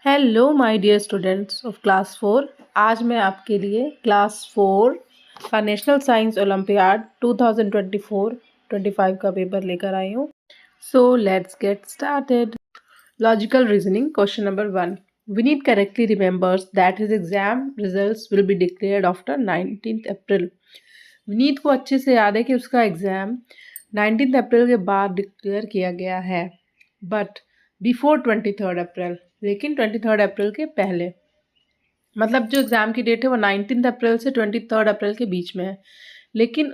Hello my dear students of class 4। आज मैं आपके लिए क्लास 4 का नेशनल साइंस ओलंपियाड 2024-25 का पेपर लेकर आई हूँ। So let's get started. Logical reasoning question number 1। Vineet correctly remembers that his exam results will be declared after 19 अप्रैल। विनीत को अच्छे से याद है कि उसका एग्जाम 19 अप्रैल के बाद डिक्लेयर किया गया है, बट बिफोर 23 अप्रैल, लेकिन 23 अप्रैल के पहले। मतलब जो एग्ज़ाम की डेट है वो 19 अप्रैल से 23 अप्रैल के बीच में है, लेकिन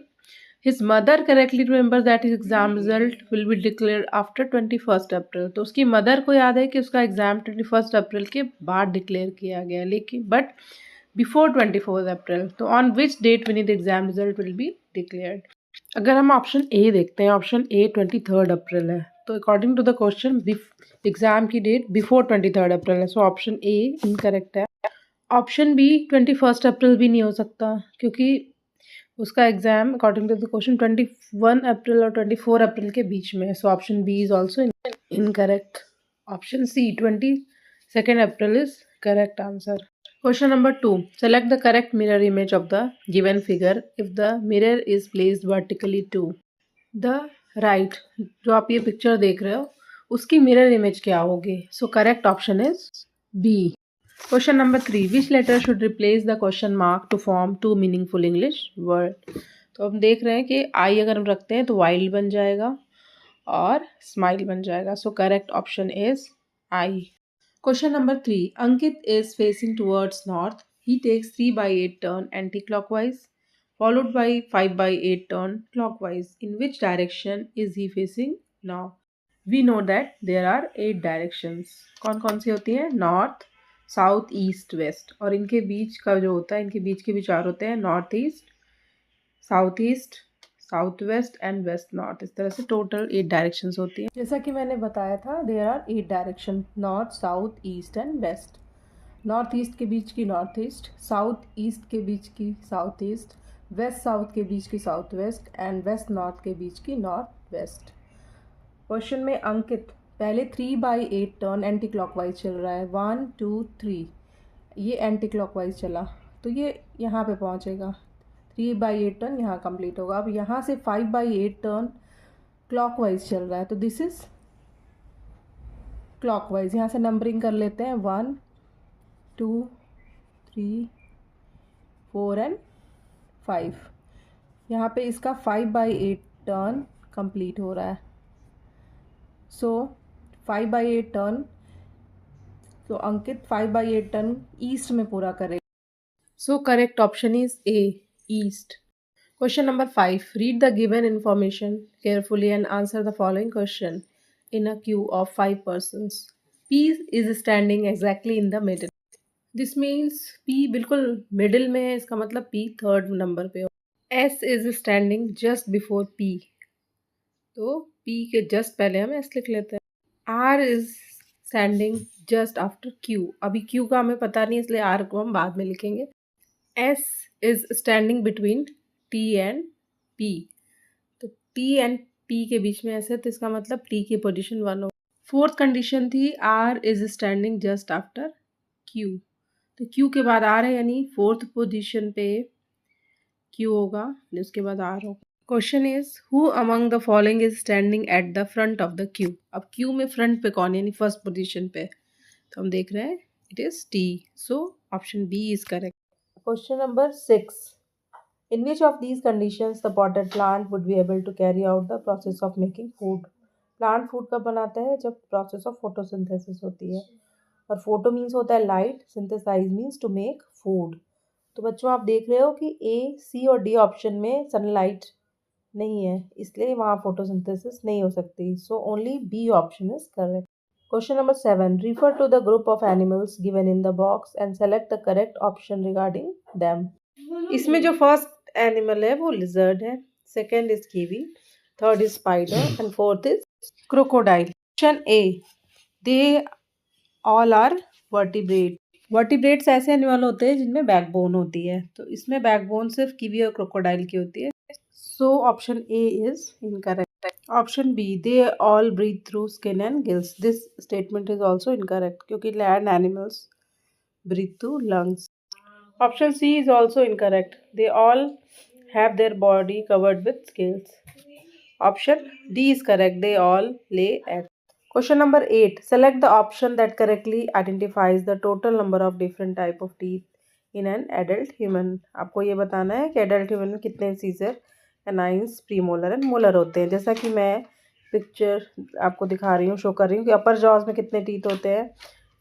his mother correctly remember that his exam result will be declare after 21 अप्रैल। तो उसकी मदर को याद है कि उसका एग्ज़ाम 21 अप्रैल के बाद डिक्लेयर किया गया, लेकिन बट बिफोर 24 अप्रैल। तो on which date Vineet exam result will be declared. अगर हम ऑप्शन ए देखते हैं, ऑप्शन ए 23 अप्रैल है, तो according to the question exam की डेट बिफोर 23 अप्रैल है, सो ऑप्शन ए इनकरेक्ट है। ऑप्शन बी 21 अप्रैल भी नहीं हो सकता, क्योंकि उसका exam according to the question 21 April और 24 अप्रैल के बीच में है, so option B is also incorrect. Option C 22 April is correct answer. Question number 2. Select the correct mirror image of the given figure if the mirror is placed vertically to the right. जो आप ये picture देख रहे हो उसकी mirror image क्या होगी? So correct option is B. Question number 3. Which letter should replace the question mark to form two meaningful English word? तो हम देख रहे हैं कि आई अगर हम रखते हैं तो वाइल्ड बन जाएगा और स्माइल बन जाएगा, सो correct option is I. Question number 3. Ankit is facing towards north. He takes 3/8 turn anti-clockwise, followed by 5/8 turn clockwise. In which direction is he facing now? We know that there are 8 directions. कौन कौन सी होती हैं? North, south, east, waste, और इनके बीच का जो होता है, इनके बीच के विचार होते हैं north east, south west and west north. इस तरह से टोटल 8 डायरेक्शंस होती हैं। जैसा कि मैंने बताया था, there are 8 direction, north, south, east and west. North east के बीच की नॉर्थ ईस्ट, साउथ ईस्ट के बीच की साउथ ईस्ट, वेस्ट साउथ के बीच की south west and west north के बीच की नॉर्थ वेस्ट। क्वेश्चन में अंकित पहले 3/8 टर्न एंटी क्लॉकवाइज चल रहा है, 1 2 3, ये एंटी क्लॉकवाइज चला तो ये यहाँ पे पहुँचेगा, 3/8 टर्न यहाँ कंप्लीट होगा। अब यहाँ से 5/8 टर्न क्लॉकवाइज चल रहा है, तो दिस इज क्लॉकवाइज। यहाँ से नंबरिंग कर लेते हैं, 1 2 3 4 एंड 5। यहाँ पे इसका 5/8 टर्न कंप्लीट हो रहा है, सो 5/8 टर्न, तो अंकित 5/8 टर्न ईस्ट में पूरा करेगा, सो correct option is a, east. Question number 5. Read the given information carefully and answer the following question in a queue of 5 persons. P is standing exactly in the middle. This means P बिल्कुल middle में है, इसका मतलब P third number पे हो। S is standing just before P, तो P के just पहले हम S लिख लेते हैं। R is standing just after Q. अभी Q का हमें पता नहीं, इसलिए R को हम बाद में लिखेंगे। S is standing between T and P, तो T एंड P के बीच में ऐसे, तो इसका मतलब T की पोजीशन 1 हो। फोर्थ कंडीशन थी R is standing just after Q, तो Q के बाद R है, यानी फोर्थ पोजीशन पे Q होगा, उसके बाद R होगा। Question is who among the following is standing at the front of the Q। अब Q में फ्रंट पे कौन, यानी फर्स्ट पोजीशन पे, तो हम देख रहे हैं it is T, so option B is correct. Question number 6. In which of these conditions the potted plant would be able to carry out the process of making food? Plant food कब बनाता है? जब process of photosynthesis होती है, और photo means होता है light, synthesize means to make food. तो बच्चों आप देख रहे हो कि ए, सी और डी ऑप्शन में सनलाइट नहीं है, इसलिए वहाँ फोटोसिंथेसिस नहीं हो सकती, so only B option is correct. Question number 7. Refer to the group of animals given in the box and select the correct option regarding them. इसमें जो फर्स्ट एनिमल है वो लिजर्ड है, second is kiwi, third is spider and fourth is crocodile. Option A, they all are vertebrate. Vertebrates ऐसे animal होते हैं जिनमें backbone होती है, तो इसमें बैकबोन सिर्फ कीवी और क्रोकोडाइल की होती है, so option A is incorrect. Option B, they all breathe through skin and gills. This statement is also incorrect क्योंकि land animals breathe through lungs. Option C is also incorrect, they all have their body covered with scales. Option D is correct. They all lay eggs. Question number 8. Select the option that correctly identifies the total number of different type of teeth in an adult human. आपको ये बताना है कि adult human में कितने scissor, canines, premolar and molar होते हैं। जैसा कि मैं पिक्चर आपको दिखा रही हूँ, शो कर रही हूँ कि अपर जॉज में कितने टीथ होते हैं,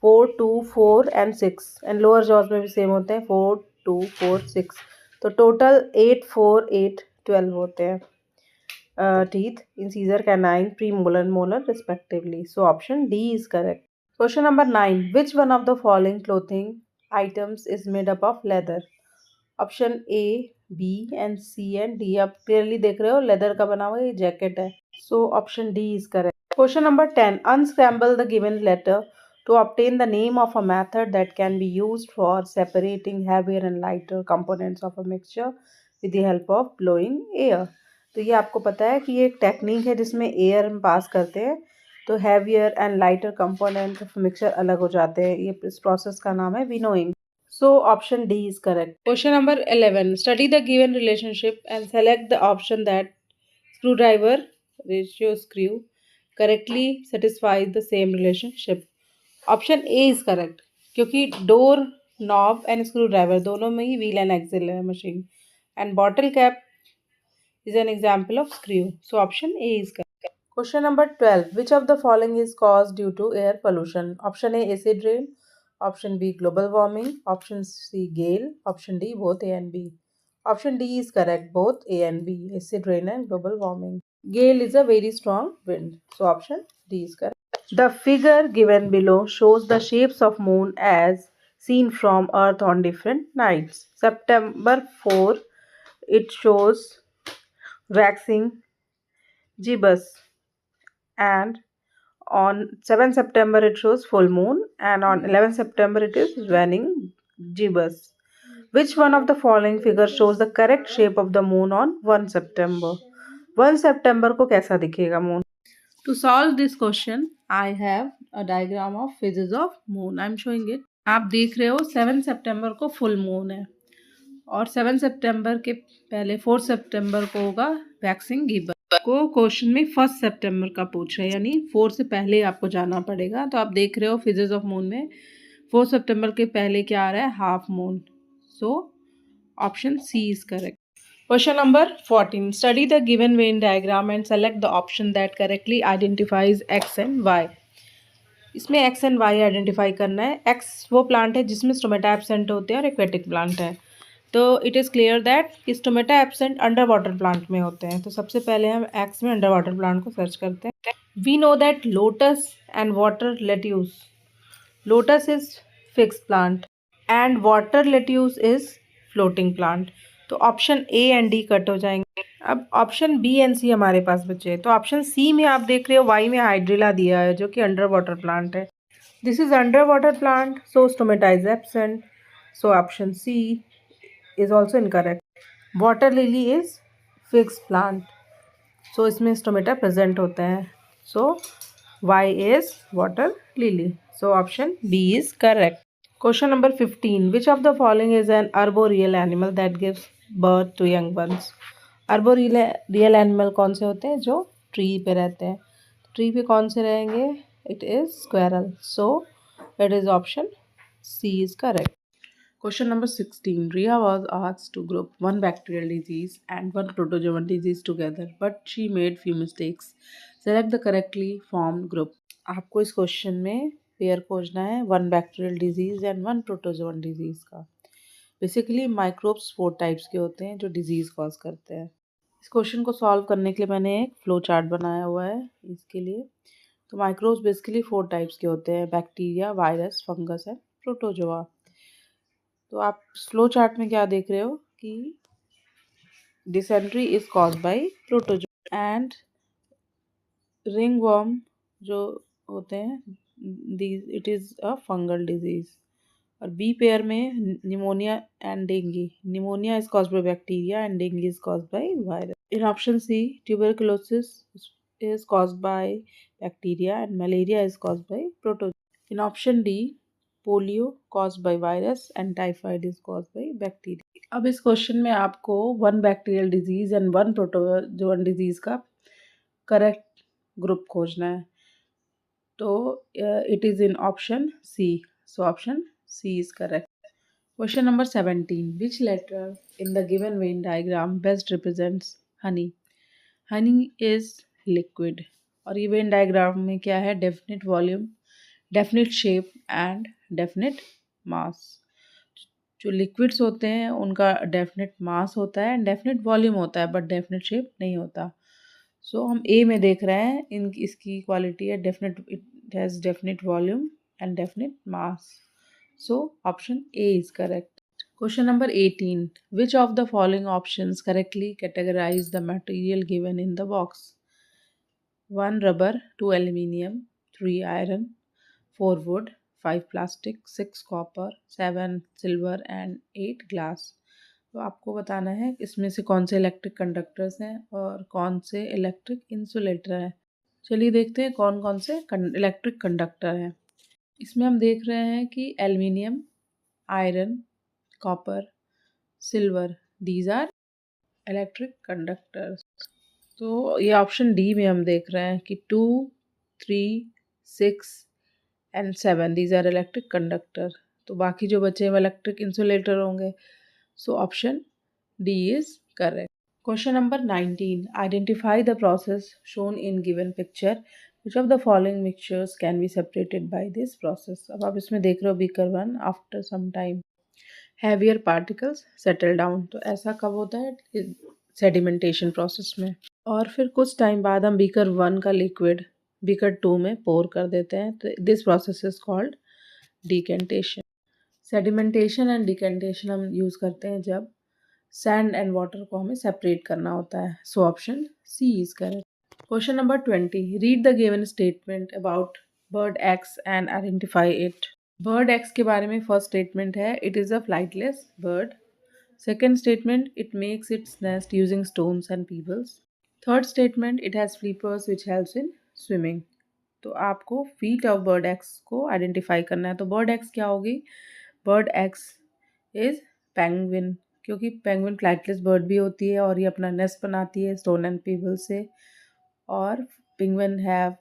4, 2, 4 एंड 6, एंड लोअर जॉज में भी सेम होते हैं, 4, 2, 4, 6। तो टोटल 8, 4, 8, 12 होते हैं teeth in Caesar canine, premolar and molar respectively. So option D is correct. Question number 9. Which one of the following clothing items is made up of leather? Option A, B and C and D. आप clearly देख रहे हो leather का बना हुआ ये jacket है. So option D is correct. Question number 10. Unscramble the given letter to obtain the name of a method that can be used for separating heavier and lighter components of a mixture with the help of blowing air. तो ये आपको पता है कि ये एक technique है जिसमें एयर हम पास करते हैं तो heavier and lighter component of mixture अलग हो जाते हैं। ये इस प्रोसेस का नाम है winnowing. So option D is correct. Question number 11. Study the given relationship and select the option that screwdriver ratio screw correctly satisfies the same relationship. Option A is correct क्योंकि door knob and screw driver दोनों में ही wheel and axle है machine and bottle cap is an example of screw. So option A is correct. Question number 12. Which of the following is caused due to air pollution? Option A, acid rain. Option B, global warming. Option C, gale. Option D, both A and B. Option D is correct. Both A and B. Acid rain and global warming. Gale is a very strong wind. So option D is correct. The figure given below shows the shapes of moon as seen from Earth on different nights. September 4, it shows waxing gibbous, and on 7th September it shows full moon, and on 11th September it is waning gibbous. Which one of the following figures shows the correct shape of the moon on 1 September? 1 September को कैसा दिखेगा moon? To solve this question, I have a diagram of phases of moon. I am showing it. आप देख रहे हो 7 सितंबर को full moon है और 7 सितंबर के पहले 4 सितंबर को होगा वैक्सिंग गिबन। को क्वेश्चन में 1 सितंबर का पूछ रहे हैं यानी 4 से पहले आपको जाना पड़ेगा। तो आप देख रहे हो फिजेस ऑफ मून में 4 सितंबर के पहले क्या आ रहा है, half moon. So option C is correct. Question number 14. Study the given Venn diagram and select the option that correctly identifies X and Y. इसमें X and Y आइडेंटिफाई करना है। X वो प्लांट है जिसमें स्टोमेटा एब्सेंट होते हैं और aquatic plant है। तो इट इज़ क्लियर दैट कि stomata absent under water plant में होते हैं। तो सबसे पहले हम X में अंडर वाटर प्लांट को सर्च करते हैं। We know that lotus and water lettuce, lotus is fix plant and water lettuce is floating plant. तो option A and D cut हो जाएंगे। अब ऑप्शन बी एंड सी हमारे पास बचे। तो ऑप्शन सी में आप देख रहे हो वाई में हाइड्रिला दिया है जो कि अंडर वाटर प्लांट है। This is under water plant, so stomata is absent, so option C is also incorrect. Water lily is fix plant, so इसमें स्टोमेटा प्रेजेंट होते हैं, so Y is water lily, so option B is correct. Question number 15. Which of the following is an arboreal animal that gives birth to young ones? Arboreal animal कौन से होते हैं? जो tree पे रहते हैं। ट्री पे कौन से रहेंगे? It is squirrel. So it is option C is correct. Question number 16. Ria was asked to group one bacterial disease and one protozoan disease together, but she made few mistakes. Select the correctly formed group. आपको इस question में pair खोजना है one bacterial disease and one protozoan disease का। Basically microbes 4 types के होते हैं जो डिजीज़ कॉज करते हैं। इस क्वेश्चन को सॉल्व करने के लिए मैंने एक फ्लो चार्ट बनाया हुआ है इसके लिए। तो माइक्रोब्स बेसिकली 4 टाइप्स के होते हैं, bacteria, virus, fungus and protozoa. तो आप फ्लो चार्ट में क्या देख रहे हो कि dysentery is cause by protozoa and ringworm जो होते हैं it is a fungal disease. और बी पेयर में pneumonia and dengue, is caused by bacteria and dengue is caused by virus. In option C tuberculosis is caused by bacteria and malaria is caused by protozoa. In option D, polio caused by virus and typhoid is caused by bacteria. अब इस question में आपको one bacterial disease and one protozoan disease का correct group खोजना है. तो it is in option C. So option C is correct. Question number 17. Which letter in the given Venn diagram best represents honey? Honey is liquid. और ये Venn diagram में क्या है? Definite volume, definite shape and definite mass. जो liquids होते हैं उनका definite mass होता है and definite volume होता है but definite shape नहीं होता. So हम A में देख रहे हैं इसकी quality है definite, it has definite volume and definite mass. So option A is correct. Question number 18. Which of the following options correctly categorize the material given in the box? 1 rubber, 2 aluminium, 3 iron, 4 wood, 5 plastic, 6 copper, 7 silver and 8 glass. तो आपको बताना है इसमें से कौन से electric conductors हैं और कौन से इलेक्ट्रिक इंसुलेटर हैं. चलिए देखते हैं कौन कौन से इलेक्ट्रिक कंडक्टर हैं. इसमें हम देख रहे हैं कि aluminium, iron, copper, silver, these are electric conductors. तो ये ऑप्शन डी में हम देख रहे हैं कि 2, 3, 6 and 7 these are electric conductor. तो बाकी जो बचे हैं इलेक्ट्रिक इंसुलेटर होंगे. So option D is correct. Question number 19. Identify the process shown in given picture. Which of the following mixtures can be separated by this process. अब आप इसमें देख रहे हो beaker 1 after some time heavier particles settle down. तो ऐसा कब होता है? सेडिमेंटेशन प्रोसेस में. और फिर कुछ टाइम बाद हम बीकर 1 का लिक्विड बीकर 2 में पोर कर देते हैं. तो this process is called decantation. Sedimentation and decantation हम यूज़ करते हैं जब सैंड एंड वाटर को हमें सेपरेट करना होता है. So option C is correct. Question number 20. Read the given statement about bird X and identify it. Bird X के बारे में फर्स्ट स्टेटमेंट है it is a flightless bird. Second statement it makes its nest using stones and pebbles. Third statement it has flippers which helps in swimming. तो आपको feet of bird X को identify करना है. तो bird X क्या होगी? Bird x is penguin, क्योंकि penguin flightless bird भी होती है और ये अपना नेस्ट बनाती है स्टोन एंड पीबल से. और penguin have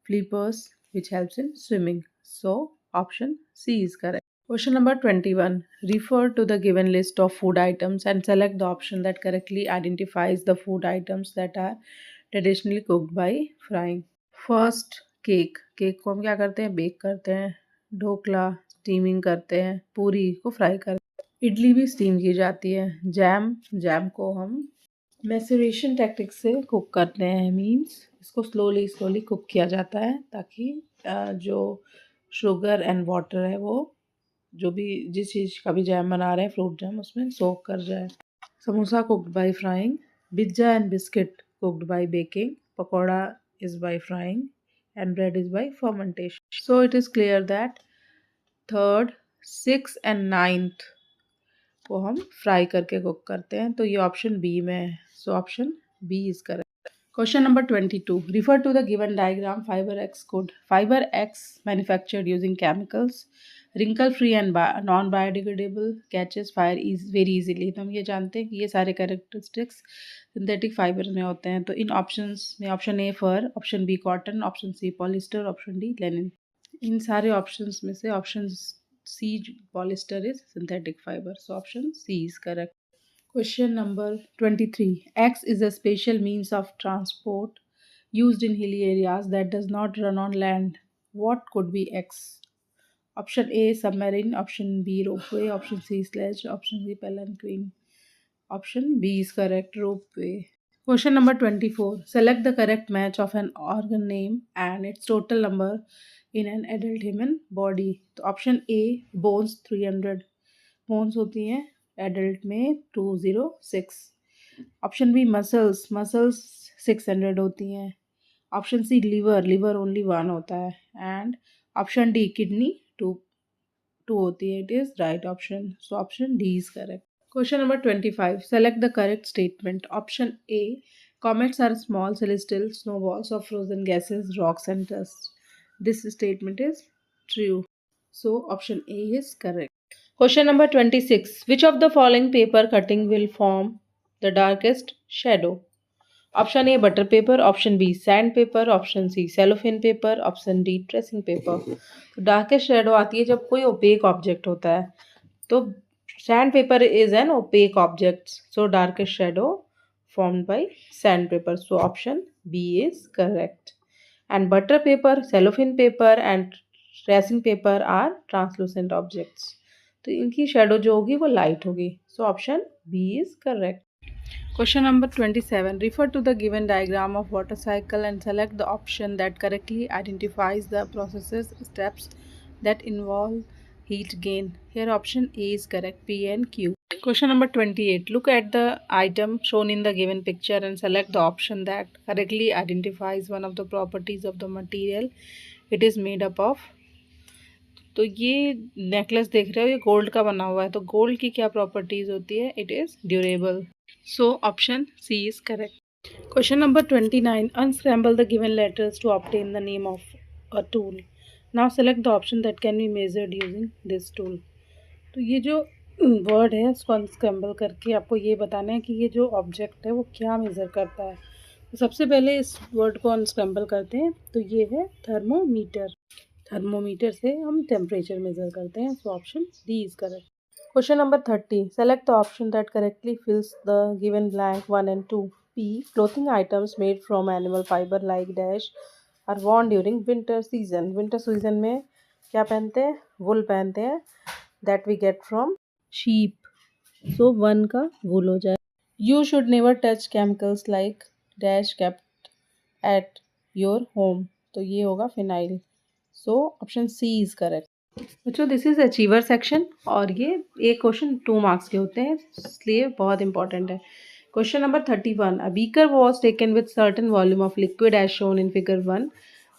flippers which helps in swimming. So option C is correct. Question number 21. Refer to the given list of food items and select the option that correctly identifies the food items that are traditionally cooked by frying. First, cake. Cake को हम क्या करते हैं? Bake करते हैं. Dhokla steaming करते हैं. पूरी को फ्राई करते हैं. इडली भी स्टीम की जाती है. जैम को हम मैसेरेशन टेक्निक से कुक करते हैं. मीन्स इसको स्लोली कुक किया जाता है ताकि जो शुगर एंड वाटर है वो जो भी जिस चीज़ का भी जैम बना रहे हैं फ्रूट जैम उसमें सोक कर जाए. Samosa cooked bye frying. Pizza and biscuit cooked bye baking. Pakora is by frying and bread is by fermentation. So it is clear that third, 6 and 9th को हम फ्राई करके कुक करते हैं. तो ये ऑप्शन बी में है. So option B is correct. Question number 22. Refer to the given diagram. Fiber X could. Fiber X manufactured using chemicals, wrinkle free and non-biodegradable, catches fire very easily. तो हम ये जानते हैं कि ये सारे characteristics synthetic fiber में होते हैं. तो इन options में option A fur, option B cotton, option C polyester, option D linen. इन सारे options में से option C polyester is synthetic fiber. So option C is correct. Question number 23. X is a special means of transport used in hilly areas that does not run on land. What could be X? Option A submarine, option B ropeway, option C sledge, option D palanquin. Option B is correct, ropeway. Question number 24. Select the correct match of an organ name and its total number in an adult human body. तो option A bones 300 bones होती हैं adult में 206. Option B muscles 600 होती हैं. Option C liver only 1 होता है. And option D kidney 2 होती है. It is right option. So option D is correct. Question number 25. Select the correct statement. Option A. Comets are small celestial snowballs of frozen gases, rocks, and dust. This statement is true. So option A is correct. Question number 26. Which of the following paper cutting will form the darkest shadow? Option A butter paper, option B sandpaper, option C cellophane paper, option D tracing paper. तो darkest shadow आती है जब कोई opaque object होता है. तो sandpaper is an opaque object, so darkest shadow formed by sandpaper. So option B is correct. And butter paper, cellophane paper and tracing paper are translucent objects. तो इनकी shadow जो होगी वो लाइट होगी. So option B is correct. Question number 27. Refer to the given diagram of water cycle and select the option that correctly identifies the processes steps that involve heat gain. Here option A is correct, P and Q. Question number 28. Look at the item shown in the given picture and select the option that correctly identifies one of the properties of the material it is made up of. तो ये necklace देख रहे हो, ये gold का बना हुआ है. तो गोल्ड की क्या प्रॉपर्टीज होती है? It is durable. So option C is correct. Question number 29. Unscramble the given letters to obtain the name of a tool. Now select the option that can be measured using this tool. तो ये जो word है इसको unscramble करके आपको ये बताना है कि ये जो ऑब्जेक्ट है वो क्या मेज़र करता है. तो सबसे पहले इस वर्ड को अनस्क्रैम्बल करते हैं. तो ये है थर्मोमीटर. थर्मोमीटर से हम टेम्परेचर मेज़र करते हैं. सो option D is correct. Question number 30. Select the option that correctly fills the given blank 1 and 2. P. Clothing items made from animal fiber like dash are worn during winter season. Winter season में क्या पहनते हैं? वुल पहनते हैं. That we get from sheep. So 1 का वुल हो जाए. You should never touch chemicals like dash kept at your home. तो ये होगा phenyl. So option C is correct. बच्चों दिस इज़ अचीवर सेक्शन और ये एक क्वेश्चन 2 मार्क्स के होते हैं, इसलिए बहुत इंपॉर्टेंट है. Question number 31. A beaker was taken with certain volume of liquid as shown in figure 1.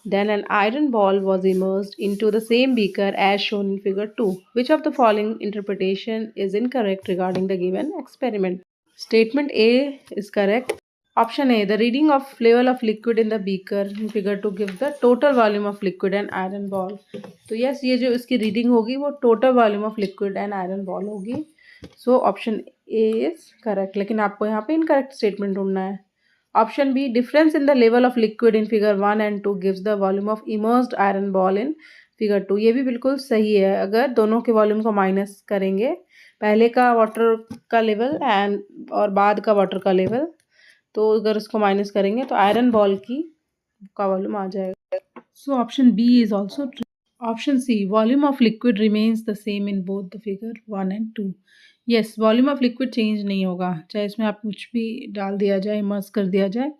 Then an iron ball was immersed into the same beaker as shown in figure 2. Which of the following interpretation is incorrect regarding the given experiment? Statement A is correct. Option A. The reading of level of liquid in the beaker in figure 2 gives the total volume of liquid and iron ball. तो yes, ये जो इसकी reading होगी वो total volume of liquid and iron ball होगी. So option A is correct. लेकिन आपको यहाँ पे incorrect statement ढूंढना है. Option B. Difference in the level of liquid in figure 1 and 2 gives the volume of immersed iron ball in figure 2. ये भी बिल्कुल सही है. अगर दोनों के वॉल्यूम को माइनस करेंगे, पहले का वाटर का लेवल एंड और बाद का वाटर का लेवल, तो अगर इसको माइनस करेंगे तो आयरन बॉल का वॉल्यूम आ जाएगा. So option B is also true. Option C. Volume of liquid remains the same in both the figure 1 and 2. Yes, volume of liquid change नहीं होगा, चाहे इसमें आप कुछ भी डाल दिया जाए, इमर्स कर दिया जाए,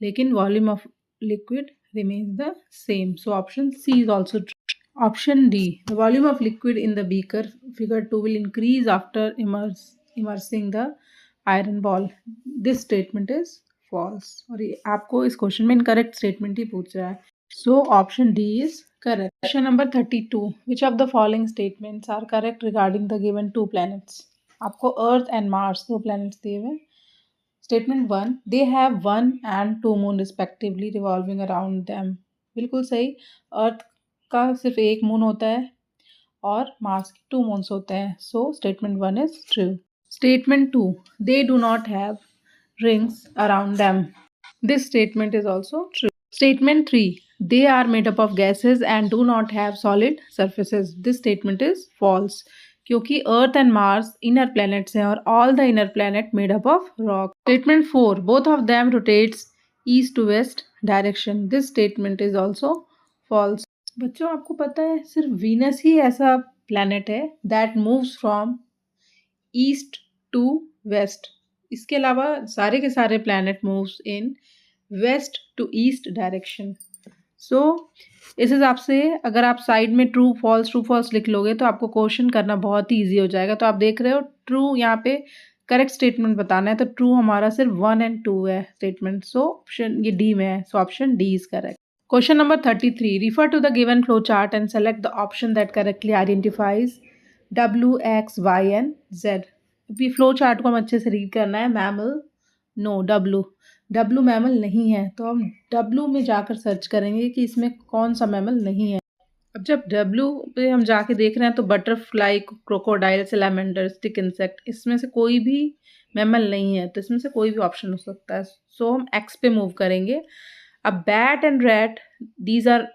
लेकिन volume of liquid remains the same. So option C is also true. Option D. The volume of liquid in the beaker figure 2 will increase after immersing the iron ball. This statement is false. और ये आपको इस question में incorrect statement ही पूछ रहा है. So option D is correct. Question number 32. Which of the following statements are correct regarding the given 2 planets? आपको Earth and Mars 2 planets दिए हुए. Statement 1. They have 1 and 2 moon respectively revolving around them. बिल्कुल सही. अर्थ का सिर्फ एक moon होता है और मार्स के 2 मून्स होते हैं. So statement 1 is true. Statement 2. They do not have rings around them. This statement is also true. Statement 3. They are made up of gases and do not have solid surfaces. This statement is false. क्योंकि Earth and Mars inner planets हैं और all the inner planet made up of rock. Statement 4. Both of them rotates east to west direction. This statement is also false. बच्चों आपको पता है सिर्फ Venus ही ऐसा planet है that moves from east to west. इसके अलावा सारे के सारे planet moves in west to east direction. So इस हिसाब से अगर आप साइड में ट्रू फॉल्स लिख लोगे तो आपको क्वेश्चन करना बहुत ही ईजी हो जाएगा. तो आप देख रहे हो ट्रू यहाँ पे करेक्ट स्टेटमेंट बताना है, तो ट्रू हमारा सिर्फ 1 and 2 है स्टेटमेंट. सो ऑप्शन ये डी में है. So option D is correct. Question number 33. Refer to the given flow chart and select the option that correctly identifies W, X, Y and Z. अभी flow chart को हम अच्छे से read करना है. Mammal no W. W mammal नहीं है, तो हम डब्लू में जाकर सर्च करेंगे कि इसमें कौन सा मैमल नहीं है। अब जब डब्लू पे हम जाके देख रहे हैं तो butterfly, crocodile, salamander, stick insect, इसमें से कोई भी मैमल नहीं है, तो इसमें से कोई भी ऑप्शन हो सकता है। सो हम एक्स पे मूव करेंगे। अब bat and rat, these are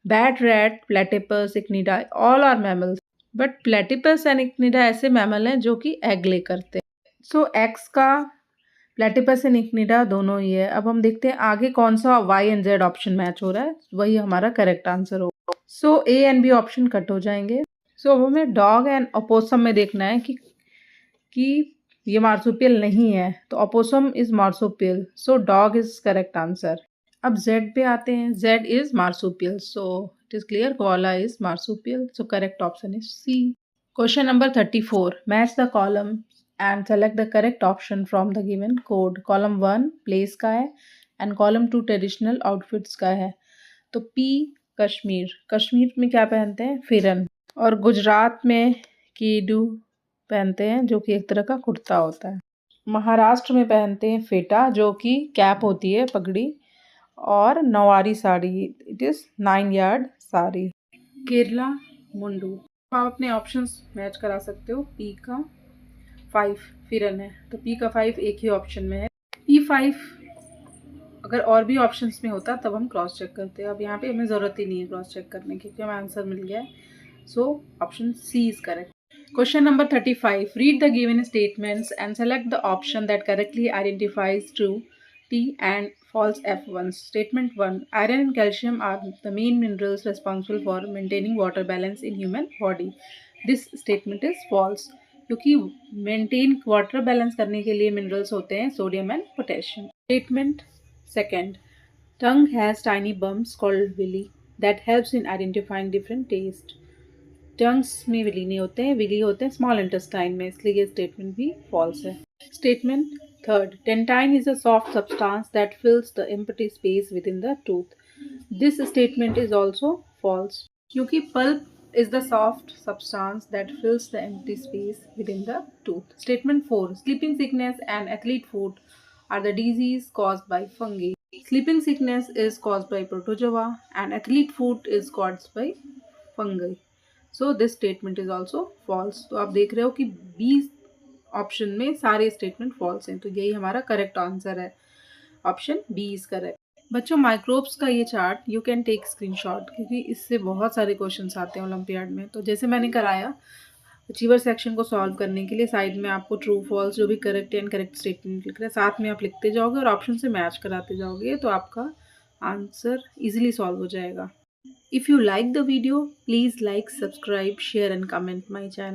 bat, rat, platypus, इक्निडा, all are mammals, but platypus and इक्निडा ऐसे मैमल हैं जो कि एग ले करते हैं। सो एक्स का प्लेटिपस एंड इक्निडा दोनों ही है। अब हम देखते हैं आगे कौन सा Y and Z option match हो रहा है, वही हमारा करेक्ट आंसर होगा। So A and B option cut हो जाएंगे। सो अब हमें डॉग एंड ओपोसम में देखना है कि ये मार्सुपियल नहीं है, तो opossum is marsupial, so dog is correct answer. अब जेड पे आते हैं, Z is marsupial, so it is clear, koala is marsupial, so correct option is C. Question number 34, match the column and select the correct option from the given code. Column 1 place का है and column 2 traditional outfits का है। तो P Kashmir, Kashmir में क्या पहनते हैं, फिरन, और गुजरात में कीडू पहनते हैं जो कि एक तरह का कुर्ता होता है। महाराष्ट्र में पहनते हैं फेटा जो कि कैप होती है, पगड़ी, और Nauvari sari, it is 9 yard sari. Kerala mundu. आप अपने ऑप्शंस मैच करा सकते हो। पी का 5 फिरन है, तो पी का 5 एक ही ऑप्शन में है। P5 अगर और भी ऑप्शंस में होता तब हम क्रॉस चेक करते हैं। अब यहाँ पे हमें ज़रूरत ही नहीं है क्रॉस चेक करने की क्योंकि हमें आंसर मिल गया है। So option C is correct. Question number 35, read the given statements and select the option that correctly identifies true T and false F1. Statement 1, iron and calcium are the main minerals responsible for maintaining water balance in human body. This statement is false क्योंकि maintain water balance करने के लिए minerals होते हैं sodium and potassium. Statement second, tongue has tiny bumps called villi that helps in identifying different taste. Tongues में villi नहीं होते हैं, विली होते हैं स्मॉल इंटेस्टाइन में, इसलिए ये स्टेटमेंट भी फॉल्स है। Statement third, dentine is a soft substance that fills the empty space within the tooth. This statement is also false क्योंकि pulp is the soft substance that fills the empty space within the tooth. Statement 4, sleeping sickness and athlete foot are the disease caused by fungi. Sleeping sickness is caused by protozoa and athlete foot is caused by fungi. So this statement is also false. तो आप देख रहे हो कि B option में सारे statement false हैं, तो यही हमारा करेक्ट आंसर है, ऑप्शन बी इज करेक्ट। बच्चों, माइक्रोब्स का ये chart you can take screenshot क्योंकि इससे बहुत सारे क्वेश्चंस आते हैं ओलंपियाड में। तो जैसे मैंने कराया अचीवर सेक्शन को सॉल्व करने के लिए साइड में आपको ट्रू फॉल्स जो भी करेक्ट एंड करेक्ट स्टेटमेंट लिख रहा है साथ में आप लिखते जाओगे और ऑप्शन से मैच कराते जाओगे तो आपका आंसर इजीली सॉल्व हो जाएगा। If you like the video please like, subscribe, share and comment my channel.